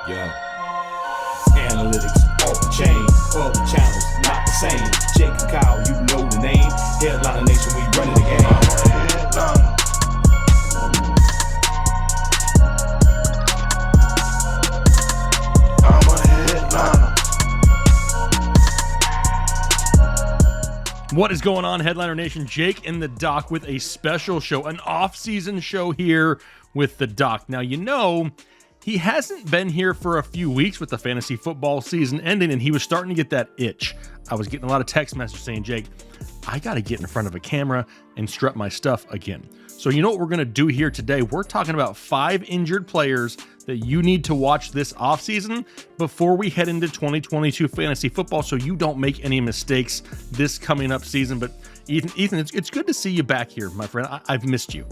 Yo. Analytics off the chain, all the channels not the same. Jake and Kyle, you know the name. Headliner Nation, we running the game. I'm a headliner. What is going on, Headliner Nation? Jake in the Doc with a special show, an off-season show here with the Doc. Now, you know, he hasn't been here for a few weeks with the fantasy football season ending, and he was starting to get that itch. I was getting a lot of text messages saying, Jake, I got to get in front of a camera and strut my stuff again. So you know what we're going to do here today? We're talking about 5 injured players that you need to watch this offseason before we head into 2022 fantasy football so you don't make any mistakes this coming up season. But Ethan, it's good to see you back here, my friend. I've missed you.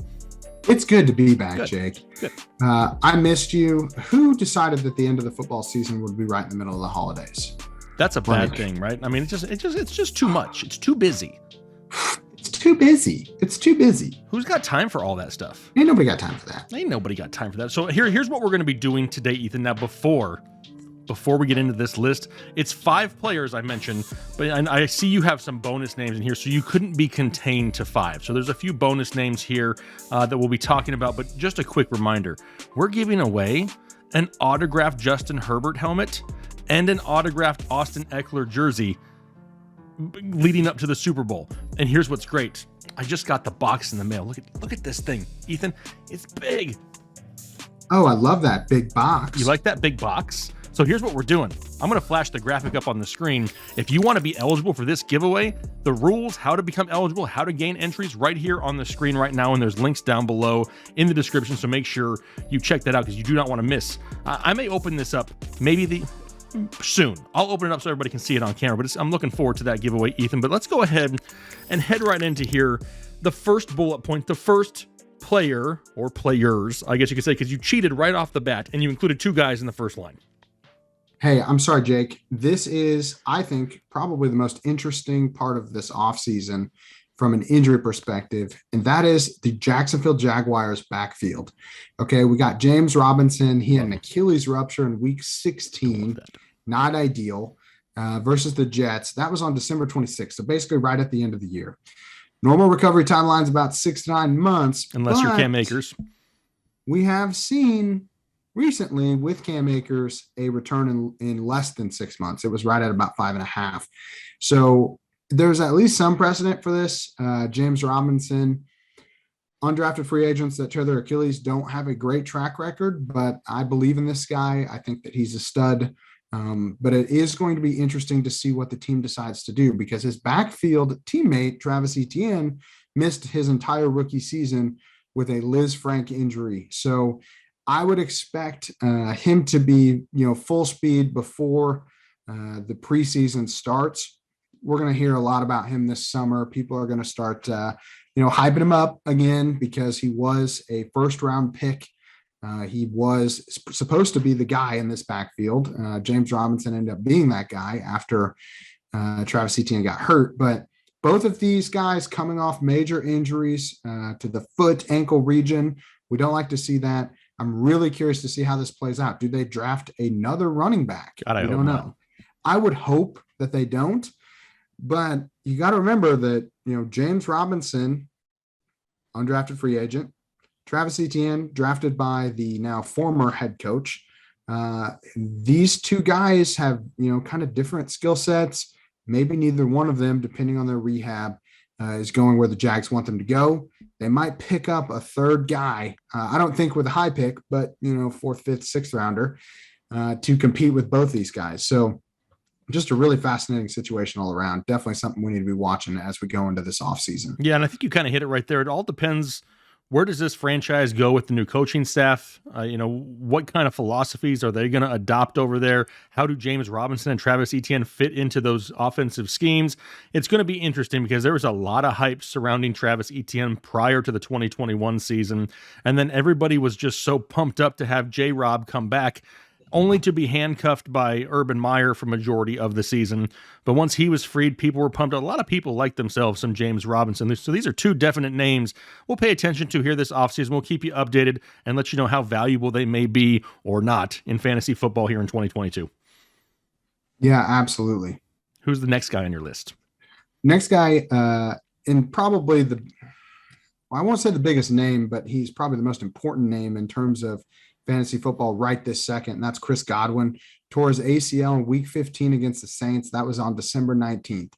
It's good to be back, Good. Jake. Good. I missed you. Who decided that the end of the football season would be right in the middle of the holidays? That's a bad thing, right? I mean, it's just too much. It's too busy. It's too busy. It's too busy. Who's got time for all that stuff? Ain't nobody got time for that. Ain't nobody got time for that. So here's what we're going to be doing today, Ethan. Now, before we get into this list, it's 5 players I mentioned, but I see you have some bonus names in here, so you couldn't be contained to 5. So there's a few bonus names here that we'll be talking about, but just a quick reminder, we're giving away an autographed Justin Herbert helmet and an autographed Austin Eckler jersey leading up to the Super Bowl. And here's what's great. I just got the box in the mail. Look at this thing, Ethan. It's big. Oh, I love that big box. You like that big box? So here's what we're doing. I'm going to flash the graphic up on the screen. If you want to be eligible for this giveaway, the rules, how to become eligible, how to gain entries right here on the screen right now. And there's links down below in the description. So make sure you check that out because you do not want to miss. I may open this up soon. I'll open it up so everybody can see it on camera, but I'm looking forward to that giveaway, Ethan. But let's go ahead and head right into here. The first bullet point, the first player or players, I guess you could say, because you cheated right off the bat and you included 2 guys in the first line. Hey, I'm sorry, Jake. This is, I think, probably the most interesting part of this offseason from an injury perspective, and that is the Jacksonville Jaguars backfield. Okay, we got James Robinson. He had an Achilles rupture in week 16. Not ideal. Versus the Jets. That was on December 26th, so basically right at the end of the year. Normal recovery timeline is about 6 to 9 months. Unless you're Cam Akers. We have seen recently with Cam Akers a return in less than 6 months. It was right at about 5.5. So there's at least some precedent for this. James Robinson, undrafted free agents that tear their Achilles don't have a great track record, but I believe in this guy. I think that he's a stud. But it is going to be interesting to see what the team decides to do because his backfield teammate, Travis Etienne, missed his entire rookie season with a Liz Frank injury. So I would expect him to be, full speed before the preseason starts. We're going to hear a lot about him this summer. People are going to start, hyping him up again because he was a first-round pick. He was supposed to be the guy in this backfield. James Robinson ended up being that guy after Travis Etienne got hurt. But both of these guys coming off major injuries to the foot, ankle region. We don't like to see that. I'm really curious to see how this plays out. Do they draft another running back? God, I don't know. I would hope that they don't. But you got to remember that, James Robinson, undrafted free agent, Travis Etienne, drafted by the now former head coach. These 2 guys have, kind of different skill sets. Maybe neither one of them, depending on their rehab, is going where the Jags want them to go. They might pick up a 3rd guy. I don't think with a high pick, but, 4th, 5th, 6th rounder to compete with both these guys. So just a really fascinating situation all around. Definitely something we need to be watching as we go into this offseason. Yeah, and I think you kind of hit it right there. It all depends. Where does this franchise go with the new coaching staff? What kind of philosophies are they going to adopt over there? How do James Robinson and Travis Etienne fit into those offensive schemes? It's going to be interesting because there was a lot of hype surrounding Travis Etienne prior to the 2021 season. And then everybody was just so pumped up to have J-Rob come back. only to be handcuffed by Urban Meyer for majority of the season. But once he was freed, people were pumped. A lot of people like themselves some James Robinson. So these are two definite names we'll pay attention to here this offseason. We'll keep you updated and let you know how valuable they may be or not in fantasy football here in 2022. Yeah, absolutely. Who's the next guy on your list? Next guy, and probably I won't say the biggest name, but he's probably the most important name in terms of fantasy football right this second, and that's Chris Godwin. Tore his ACL in week 15 against the Saints. That was on December 19th.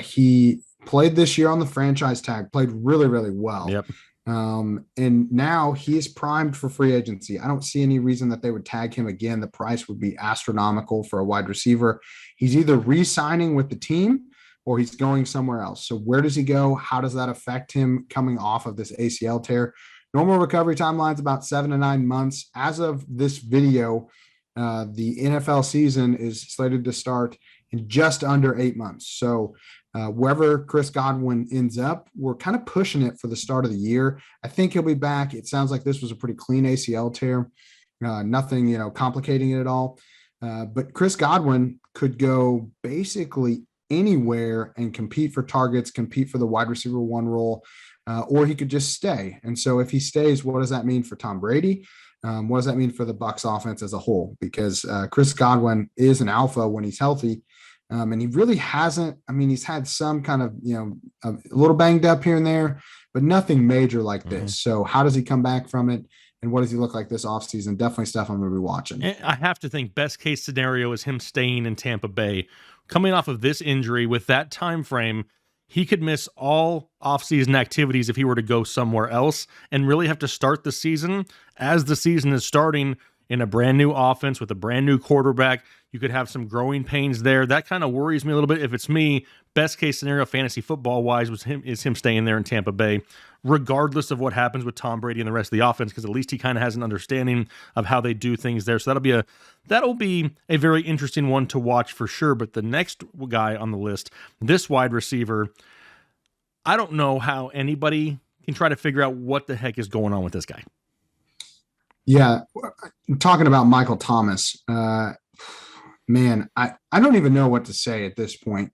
He played this year on the franchise tag, played really, really well. Yep. And now he's primed for free agency. I don't see any reason that they would tag him again. The price would be astronomical for a wide receiver. He's either re-signing with the team or he's going somewhere else. So where does he go? How does that affect him coming off of this ACL tear? Normal recovery timeline is about 7 to 9 months. As of this video, the NFL season is slated to start in just under 8 months. So wherever Chris Godwin ends up, we're kind of pushing it for the start of the year. I think he'll be back. It sounds like this was a pretty clean ACL tear. Nothing, complicating it at all. But Chris Godwin could go basically anywhere and compete for targets, compete for the wide receiver one role. Or he could just stay. And so if he stays, what does that mean for Tom Brady? What does that mean for the Bucs offense as a whole? Because Chris Godwin is an alpha when he's healthy. And he really hasn't. I mean, he's had some kind of, a little banged up here and there, but nothing major like this. So how does he come back from it? And what does he look like this offseason? Definitely stuff I'm going to be watching. And I have to think best case scenario is him staying in Tampa Bay. Coming off of this injury with that time frame, he could miss all offseason activities if he were to go somewhere else and really have to start the season as the season is starting in a brand new offense with a brand new quarterback. You could have some growing pains there. That kind of worries me a little bit. If it's me, best case scenario fantasy football wise is him staying there in Tampa Bay, regardless of what happens with Tom Brady and the rest of the offense, because at least he kind of has an understanding of how they do things there. So that'll be a very interesting one to watch for sure. But the next guy on the list, this wide receiver, I don't know how anybody can try to figure out what the heck is going on with this guy. Yeah, talking about Michael Thomas, man, I don't even know what to say at this point.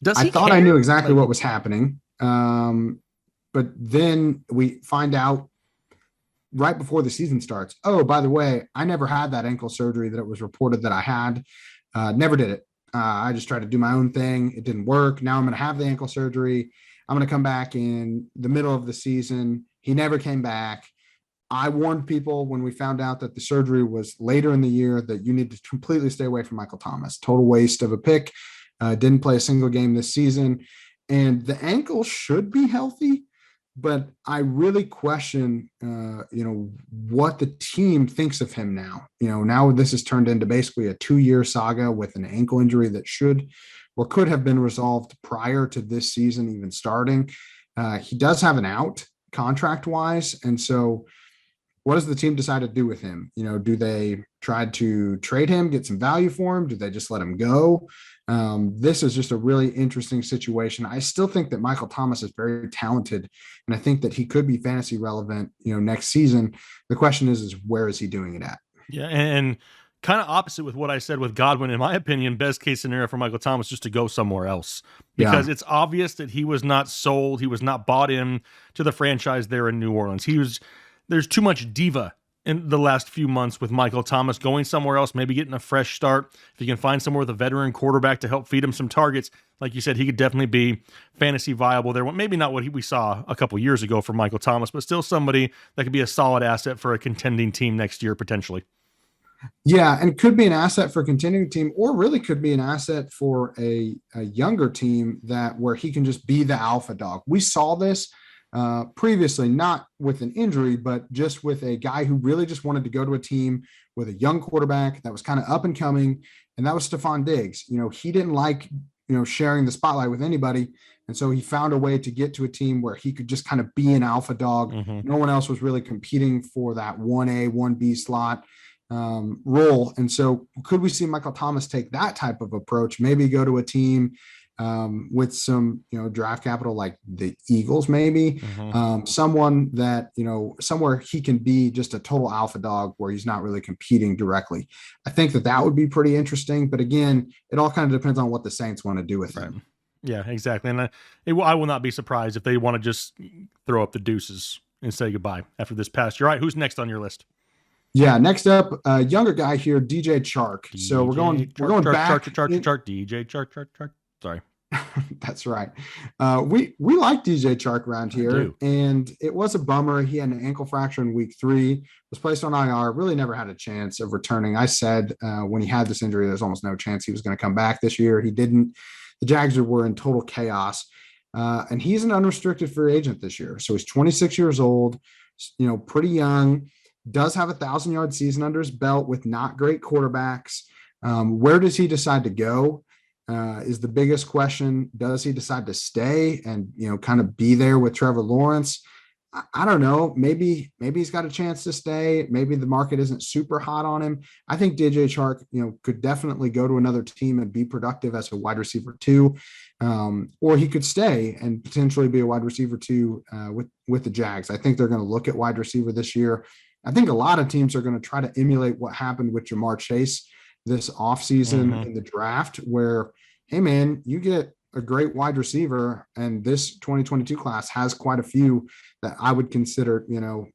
I thought I knew exactly what was happening, but then we find out right before the season starts, oh, by the way, I never had that ankle surgery that it was reported that I had. Never did it. I just tried to do my own thing. It didn't work. Now I'm going to have the ankle surgery. I'm going to come back in the middle of the season. He never came back. I warned people when we found out that the surgery was later in the year that you need to completely stay away from Michael Thomas. Total waste of a pick. Didn't play a single game this season. And the ankle should be healthy, but I really question, what the team thinks of him now. Now this has turned into basically a 2-year saga with an ankle injury that should or could have been resolved prior to this season even starting. He does have an out contract-wise, and so what does the team decide to do with him? Do they try to trade him, get some value for him? Do they just let him go? This is just a really interesting situation. I still think that Michael Thomas is very talented, and I think that he could be fantasy relevant, next season. The question is where is he doing it at? Yeah, and kind of opposite with what I said with Godwin. In my opinion, best case scenario for Michael Thomas just to go somewhere else, because it's obvious that he was not sold. He was not bought in to the franchise there in New Orleans. There's too much diva in the last few months with Michael Thomas. Going somewhere else, maybe getting a fresh start. If you can find somewhere with a veteran quarterback to help feed him some targets, like you said, he could definitely be fantasy viable there. Well, maybe not what we saw a couple years ago for Michael Thomas, but still somebody that could be a solid asset for a contending team next year, potentially. Yeah, and could be an asset for a contending team, or really could be an asset for a younger team where he can just be the alpha dog. We saw this previously, not with an injury, but just with a guy who really just wanted to go to a team with a young quarterback that was kind of up and coming, and that was Stephon Diggs. He didn't like, sharing the spotlight with anybody, and so he found a way to get to a team where he could just kind of be an alpha dog. No one else was really competing for that 1A, 1B slot role. And so could we see Michael Thomas take that type of approach, maybe go to a team with some, draft capital like the Eagles, maybe someone that, somewhere he can be just a total alpha dog where he's not really competing directly. I think that would be pretty interesting. But again, it all kind of depends on what the Saints want to do with him. Yeah, exactly. And I will not be surprised if they want to just throw up the deuces and say goodbye after this past year. All right, who's next on your list? Yeah, next up, younger guy here, DJ Chark. So we're going back. DJ Chark. Sorry. That's right. We like DJ Chark around here, and it was a bummer. He had an ankle fracture in week 3, was placed on IR, really never had a chance of returning. I said when he had this injury, there's almost no chance he was going to come back this year. He didn't. The Jags were in total chaos, and he's an unrestricted free agent this year. So he's 26 years old, pretty young, does have 1,000-yard season under his belt with not great quarterbacks. Where does he decide to go? Is the biggest question. Does he decide to stay and, kind of be there with Trevor Lawrence? I don't know. Maybe he's got a chance to stay. Maybe the market isn't super hot on him. I think DJ Chark, could definitely go to another team and be productive as a wide receiver 2, or he could stay and potentially be a wide receiver 2 with the Jags. I think they're going to look at wide receiver this year. I think a lot of teams are going to try to emulate what happened with Ja'Marr Chase this offseason in the draft, where, hey man, you get a great wide receiver, and this 2022 class has quite a few that I would consider,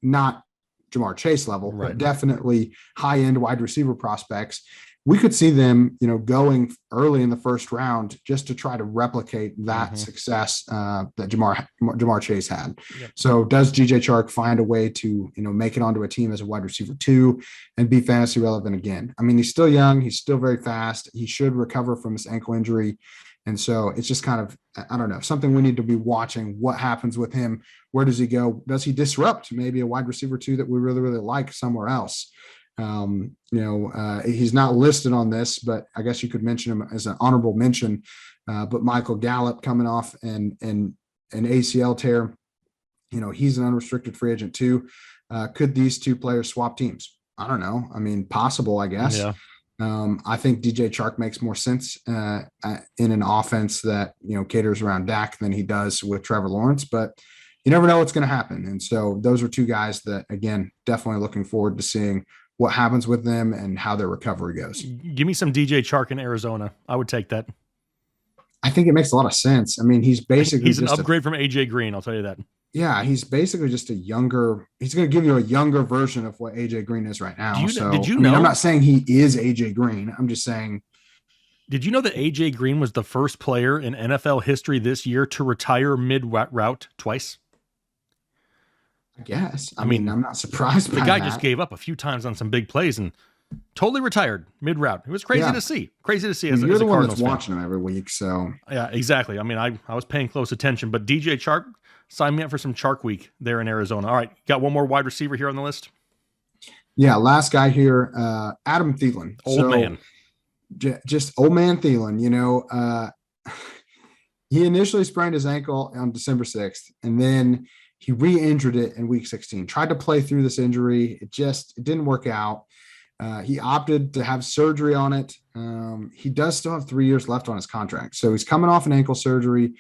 not Ja'Marr Chase level, but definitely high-end wide receiver prospects. We could see them, going early in the first round just to try to replicate that success that Ja'Marr Chase had. Yep. So does DJ Chark find a way to, make it onto a team as a wide receiver 2 and be fantasy relevant again? I mean, he's still young. He's still very fast. He should recover from his ankle injury. And so it's just kind of, I don't know, something we need to be watching. What happens with him? Where does he go? Does he disrupt maybe a wide receiver 2 that we really, really like somewhere else? He's not listed on this, but I guess you could mention him as an honorable mention. But Michael Gallup coming off an ACL tear, he's an unrestricted free agent too. Could these 2 players swap teams? I don't know. I mean, possible, I guess. Yeah. I think DJ Chark makes more sense in an offense that, caters around Dak than he does with Trevor Lawrence, but you never know what's going to happen. And so those are 2 guys that, again, definitely looking forward to seeing what happens with them and how their recovery goes. Give me some DJ Chark in Arizona. I would take that. I think it makes a lot of sense. I mean, he's an upgrade from AJ Green. I'll tell you that. Yeah. He's basically just he's going to give you a younger version of what AJ Green is right now. Did you know? I'm not saying he is AJ Green. I'm just saying. Did you know that AJ Green was the first player in NFL history this year to retire mid-route twice? I guess. I mean, I'm not surprised by the guy that. just gave up a few times on some big plays and totally retired mid-route. It was crazy to see. Crazy to see as, you're as the a one Cardinals that's watching him every week, so. Yeah, exactly. I mean, I was paying close attention, but DJ Chark, sign me up for some Chark week there in Arizona. All right, got one more wide receiver here on the list? Yeah, last guy here, Adam Thielen. Old man. Just old man Thielen, he initially sprained his ankle on December 6th, and then he re-injured it in week 16, tried to play through this injury. It didn't work out. He opted to have surgery on it. He does still have 3 years left on his contract. So he's coming off an ankle surgery,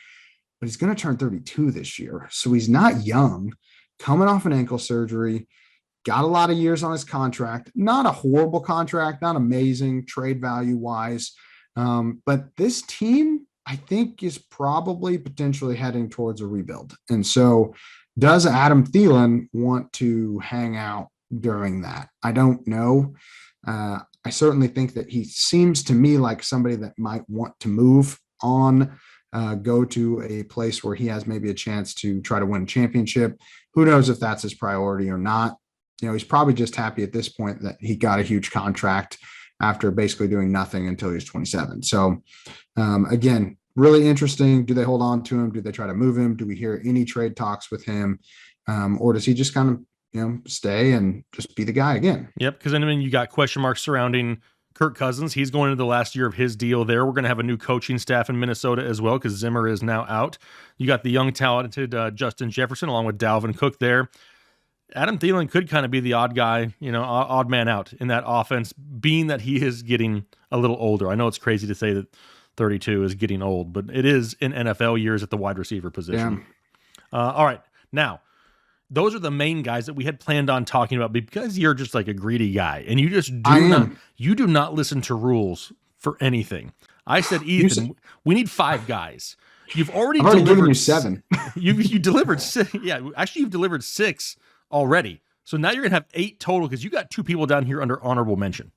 but he's going to turn 32 this year. So he's not young, coming off an ankle surgery, got a lot of years on his contract. Not a horrible contract, not amazing trade value wise. But this team, I think, is probably potentially heading towards a rebuild. And so does Adam Thielen want to hang out during that? I don't know. I certainly think that he seems to me like somebody that might want to move on, go to a place where he has maybe a chance to try to win a championship. Who knows if that's his priority or not? He's probably just happy at this point that he got a huge contract after basically doing nothing until he was 27. So again, really interesting. Do they hold on to him? Do they try to move him? Do we hear any trade talks with him? Or does he just kind of, stay and just be the guy again? Yep. Because you got question marks surrounding Kirk Cousins. He's going into the last year of his deal there. We're going to have a new coaching staff in Minnesota as well because Zimmer is now out. You got the young, talented Justin Jefferson along with Dalvin Cook there. Adam Thielen could kind of be the odd guy, odd man out in that offense, being that he is getting a little older. I know it's crazy to say that 32 is getting old, but it is in NFL years at the wide receiver position. All right. Now, those are the main guys that we had planned on talking about because you're just like a greedy guy and you just do not listen to rules for anything. I said, Ethan, we need 5 guys. I've already given you 7. you delivered 6. Yeah, actually, you've delivered 6 already. So now you're gonna have 8 total because you got 2 people down here under honorable mention.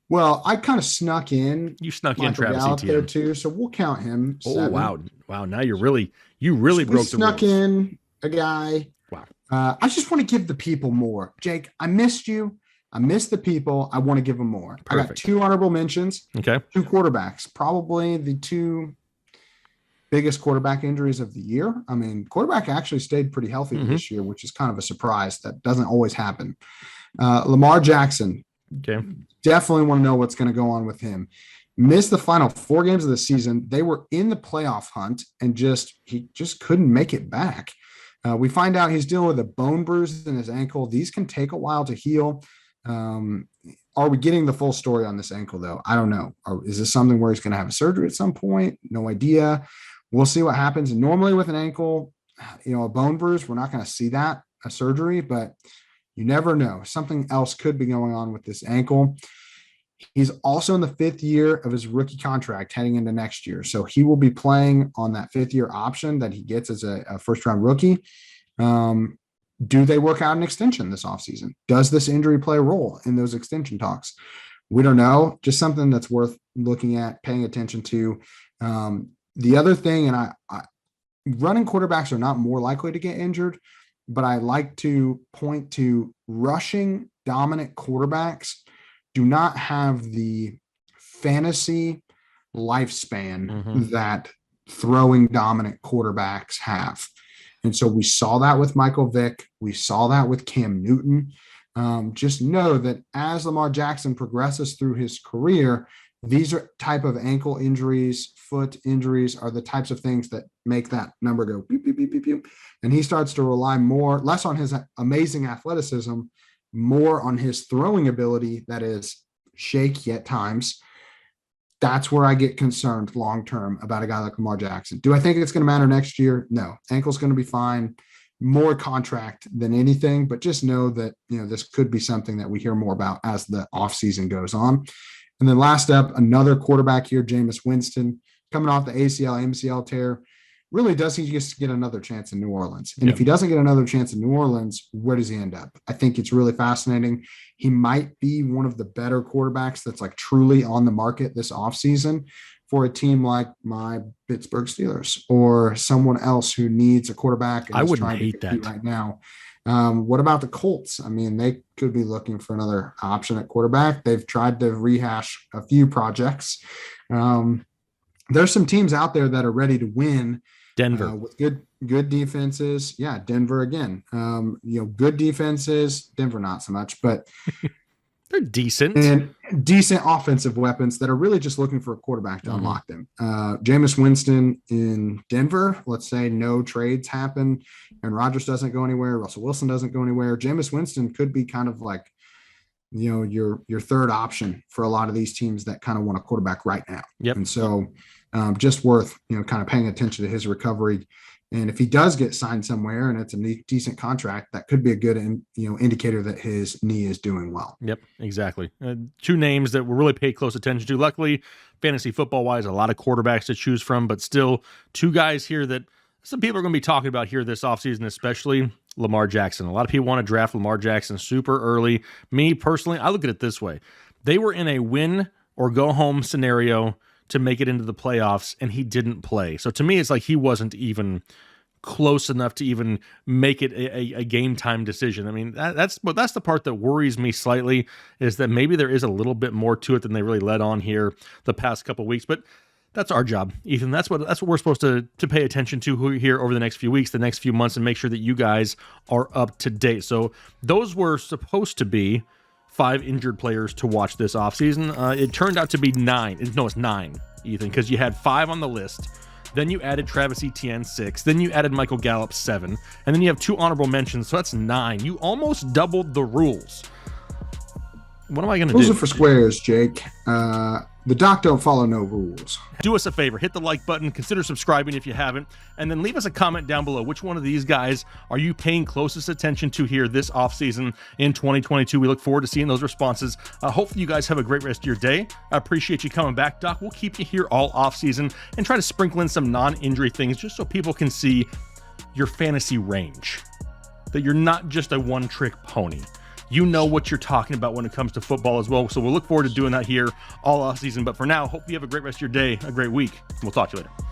Well, I kind of snuck in. You snuck in Travis Etienne there too, so we'll count him. 7. Oh wow! Now you really broke the rules. Snuck in a guy. Wow. I just want to give the people more. Jake, I missed you. I missed the people. I want to give them more. Perfect. I got 2 honorable mentions. Okay. 2 quarterbacks, probably the 2 biggest quarterback injuries of the year. I mean, quarterback actually stayed pretty healthy this year, which is kind of a surprise. That doesn't always happen. Lamar Jackson. Okay. Definitely want to know what's going to go on with him. Missed the final 4 games of the season. They were in the playoff hunt and he just couldn't make it back. We find out he's dealing with a bone bruise in his ankle. These can take a while to heal. Are we getting the full story on this ankle though? I don't know. Is this something where he's going to have a surgery at some point? No idea. We'll see what happens. And normally with an ankle, a bone bruise, we're not going to see that, a surgery, but you never know. Something else could be going on with this ankle. He's also in the 5th year of his rookie contract heading into next year. So he will be playing on that 5th year option that he gets as a first round rookie. Do they work out an extension this offseason? Does this injury play a role in those extension talks? We don't know. Just something that's worth looking at, paying attention to. The other thing, and I running quarterbacks are not more likely to get injured, but I like to point to rushing dominant quarterbacks do not have the fantasy lifespan that throwing dominant quarterbacks have. And so we saw that with Michael Vick. We saw that with Cam Newton. Just know that as Lamar Jackson progresses through his career, these are type of ankle injuries, foot injuries are the types of things that make that number go beep, beep, beep, beep, beep. And he starts to rely less on his amazing athleticism, more on his throwing ability that is shaky at times. That's where I get concerned long-term about a guy like Lamar Jackson. Do I think it's going to matter next year? No. Ankle's going to be fine. More contract than anything, but just know that, this could be something that we hear more about as the offseason goes on. And then last up, another quarterback here, Jameis Winston, coming off the ACL, MCL tear. Really, does he just get another chance in New Orleans? And if he doesn't get another chance in New Orleans, where does he end up? I think it's really fascinating. He might be one of the better quarterbacks that's like truly on the market this offseason for a team like my Pittsburgh Steelers or someone else who needs a quarterback. And I wouldn't hate that right now. What about the Colts? I mean, they could be looking for another option at quarterback. They've tried to rehash a few projects. There's some teams out there that are ready to win. Denver with good defenses. Yeah, Denver again. Good defenses. Denver not so much, but they're decent and decent offensive weapons that are really just looking for a quarterback to unlock them. Jameis Winston in Denver. Let's say no trades happen, and Rodgers doesn't go anywhere. Russell Wilson doesn't go anywhere. Jameis Winston could be kind of like, your third option for a lot of these teams that kind of want a quarterback right now. Yep. And so just worth, kind of paying attention to his recovery. And if he does get signed somewhere and it's a decent contract, that could be a good, indicator that his knee is doing well. Yep, exactly. 2 names that we'll really pay close attention to. Luckily, fantasy football wise, a lot of quarterbacks to choose from, but still 2 guys here that some people are going to be talking about here this offseason, especially Lamar Jackson. A lot of people want to draft Lamar Jackson super early. Me personally, I look at it this way. They were in a win or go home scenario to make it into the playoffs, and he didn't play. So to me, it's like he wasn't even close enough to even make it a game time decision. I mean, that's the part that worries me slightly, is that maybe there is a little bit more to it than they really let on here the past couple of weeks. But that's our job, Ethan. That's what we're supposed to pay attention to here over the next few weeks, the next few months, and make sure that you guys are up to date. So those were supposed to be 5 injured players to watch this offseason. It turned out to be 9. No, it's 9, Ethan, because you had 5 on the list. Then you added Travis Etienne, 6. Then you added Michael Gallup, 7. And then you have 2 honorable mentions, so that's 9. You almost doubled the rules. What am I going to do? Rules are for squares, Jake. The Doc don't follow no rules. Do us a favor, hit the like button, consider subscribing if you haven't, and then leave us a comment down below. Which one of these guys are you paying closest attention to here this offseason in 2022? We look forward to seeing those responses. Hopefully you guys have a great rest of your day. I appreciate you coming back, Doc. We'll keep you here all offseason and try to sprinkle in some non-injury things just so people can see your fantasy range, that you're not just a one-trick pony. You know what you're talking about when it comes to football as well. So we'll look forward to doing that here all off season. But for now, hope you have a great rest of your day, a great week. And we'll talk to you later.